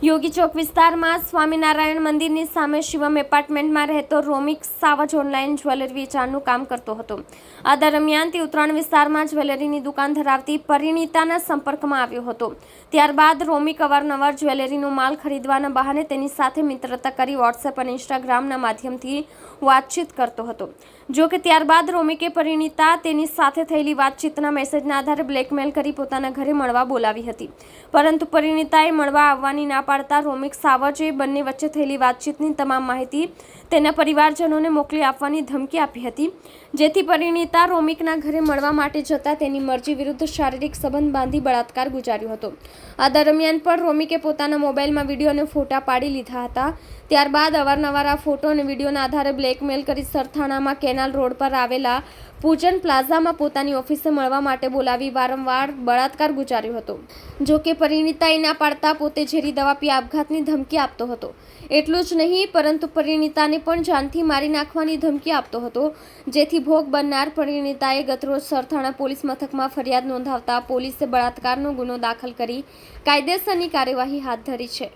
યોગી ચોક વિસ્તારમાં સ્વામિનારાયણ મંદિરની સામે શિવમ એપાર્ટમેન્ટમાં રહેતો રોમિક સાવજ ઓનલાઈન જ્વેલરી વેચાણનું કામ કરતો હતો. આ દરમિયાન તે ઉત્તરાયણ વિસ્તારમાં જ્વેલરીની દુકાન ધરાવતી પરિણીતાના સંપર્કમાં આવ્યો હતો. ત્યારબાદ રોમિક અવારનવાર જ્વેલરીનો માલ ખરીદવાના બહાને તેની સાથે મિત્રતા કરી વોટ્સએપ અને ઇન્સ્ટાગ્રામના માધ્યમથી વાતચીત કરતો હતો. જો કે ત્યારબાદ રોમિકે પરિણીતા તેની સાથે થયેલી વાતચીતના મેસેજના આધારે બ્લેકમેલ કરી પોતાના ઘરે મળવા બોલાવી હતી. પરંતુ પરિણીતાએ મળવા આવવાની ના પાડતા રોમિક સાવજે બંને વચ્ચે થયેલી વાતચીતની તમામ માહિતી તેના પરિવારજનોને મોકલી આપવાની ધમકી આપી હતી, જેથી પરિણીતા રોમિકના ઘરે મળવા માટે જતા તેની મરજી વિરુદ્ધ શારીરિક સંબંધ બાંધી બળાત્કાર ગુજાર્યો હતો. આ દરમિયાન પણ રોમિકે પોતાના મોબાઈલમાં વિડીયો અને ફોટા પાડી લીધા હતા. ત્યારબાદ અવારનવાર આ ફોટો અને વિડીયોના આધારે બ્લેકમેલ કરી સરથાણામાં કેનાલ રોડ પર આવેલા પૂજન પ્લાઝામાં પોતાની ઓફિસે મળવા માટે બોલાવી વારંવાર બળાત્કાર ગુજાર્યો હતો. જો કે પરિણીતાએ ના પાડતા પોતે ઝેરી દવા પી આપઘાતની ધમકી આપતો હતો. એટલું જ નહીં પરંતુ પરિણીતાને પણ જાનથી મારી નાખવાની ધમકી આપતો હતો, જેથી ભોગ બનનાર પરિણીતાએ ગતરોજ સરથાણા પોલીસ મથકમાં ફરિયાદ નોંધાવતા પોલીસે બળાત્કારનો ગુનો દાખલ કરી કાયદેસરની કાર્યવાહી હાથ ધરી છે.